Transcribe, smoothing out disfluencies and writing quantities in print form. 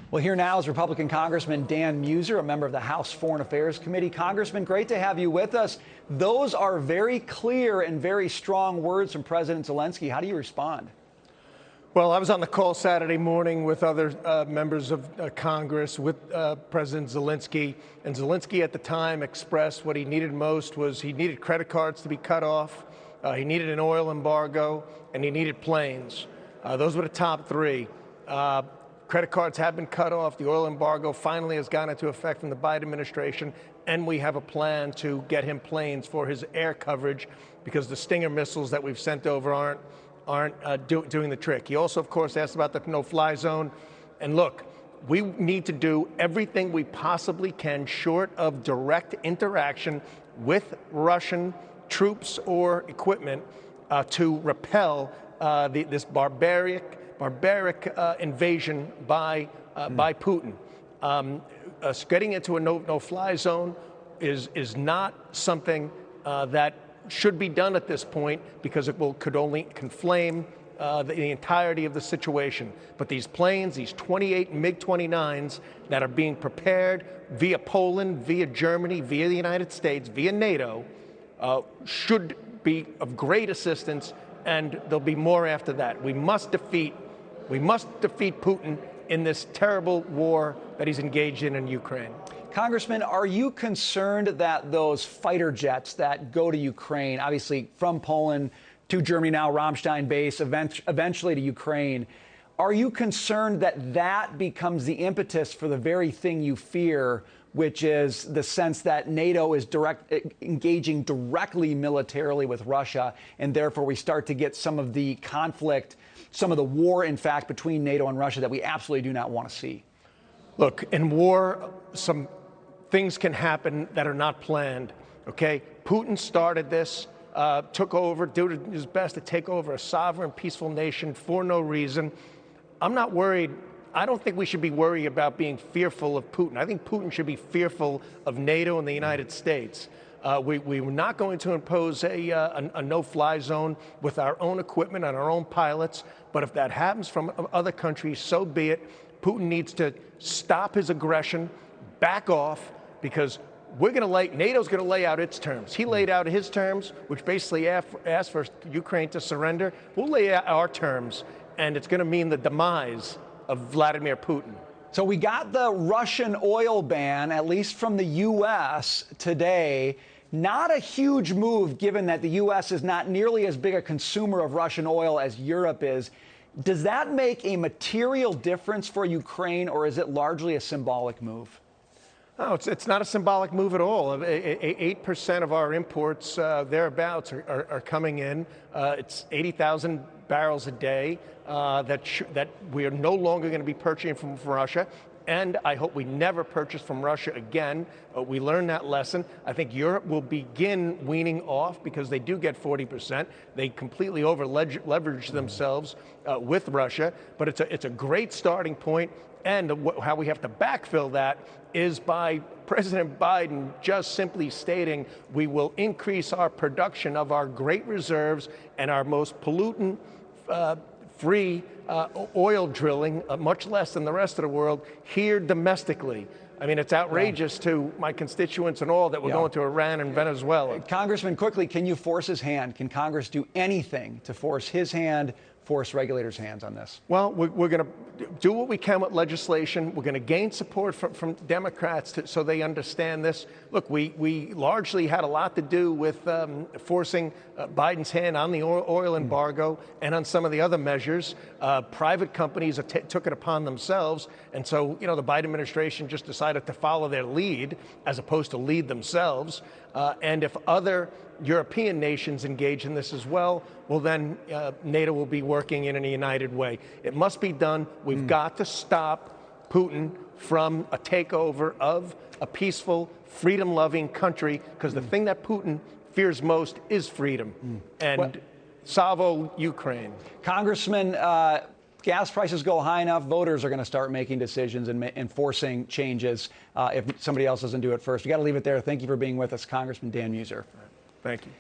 Well, here now is Republican Congressman Dan Meuser, a member of the House Foreign Affairs Committee. Congressman, great to have you with us. Those are very clear and very strong words from President Zelenkyy. How do you respond? Well, I was on the call Saturday morning with other members of Congress with President Zelenkyy, and Zelenkyy at the time expressed what he needed most was he needed credit cards to be cut off, he needed an oil embargo, and he needed planes. Those were the top three. Credit cards have been cut off. The oil embargo finally has gone into effect from the Biden administration, and we have a plan to get him planes for his air coverage because the Stinger missiles that we've sent over aren't doing the trick. He also, of course, asked about the no-fly zone. And look, we need to do everything we possibly can short of direct interaction with Russian troops or equipment to repel this barbaric invasion by Putin. Getting into a no-fly zone is not something that should be done at this point because it could only conflame the entirety of the situation. But these planes, these 28 MiG-29s that are being prepared via Poland, via Germany, via the United States, via NATO, should be of great assistance, and there'll be more after that. We must defeat Putin in this terrible war that he's engaged in Ukraine. Congressman, are you concerned that those fighter jets that go to Ukraine, obviously from Poland to Germany now, Ramstein base, eventually to Ukraine, are you concerned that that becomes the impetus for the very thing you fear, which is the sense that NATO is engaging directly militarily with Russia, and therefore we start to get some of the conflict, some of the war, in fact, between NATO and Russia that we absolutely do not want to see? Look, in war, some things can happen that are not planned, okay? Putin started this, took over, did his best to take over a sovereign, peaceful nation for no reason. I'm not worried. I don't think we should be worried about being fearful of Putin. I think Putin should be fearful of NATO and the United States. We were not going to impose a no-fly zone with our own equipment and our own pilots, but if that happens from other countries, so be it. Putin needs to stop his aggression, back off, because NATO's going to lay out its terms. He laid out his terms, which basically asked for Ukraine to surrender. We'll lay out our terms, and it's going to mean the demise of Vladimir Putin. So we got the Russian oil ban, at least from the U.S. today. Not a huge move, given that the U.S. is not nearly as big a consumer of Russian oil as Europe is. Does that make a material difference for Ukraine, or is it largely a symbolic move? No, it's not a symbolic move at all. 8% of our imports, thereabouts, are coming in. It's 80,000 barrels a day that we are no longer going to be purchasing from Russia. And I hope we never purchase from Russia again. We learned that lesson. I think Europe will begin weaning off because they do get 40%. They completely over-leverage themselves with Russia. But it's a great starting point. And how we have to backfill that is by President Biden just simply stating we will increase our production of our great reserves and our most pollutant free oil drilling, much less than the rest of the world, here domestically. I mean, it's outrageous to my constituents and all that we're going to Iran and Venezuela. Congressman, quickly, can you force his hand? Can Congress do anything to force his hand, force regulators' hands on this? Well, we're going to do what we can with legislation. We're going to gain support from Democrats so they understand this. Look, we largely had a lot to do with forcing Biden's hand on the oil embargo and on some of the other measures. Private companies took it upon themselves. And so, the Biden administration just decided to follow their lead as opposed to lead themselves. And if other European nations engage in this as well, well, then NATO will be working in a united way. It must be done. We've got to stop Putin from a takeover of a peaceful, freedom-loving country, because the thing that Putin fears most is freedom. And salvo Ukraine. Congressman, gas prices go high enough, voters are going to start making decisions and forcing changes if somebody else doesn't do it first. We got to leave it there. Thank you for being with us, Congressman Dan Meuser. Thank you.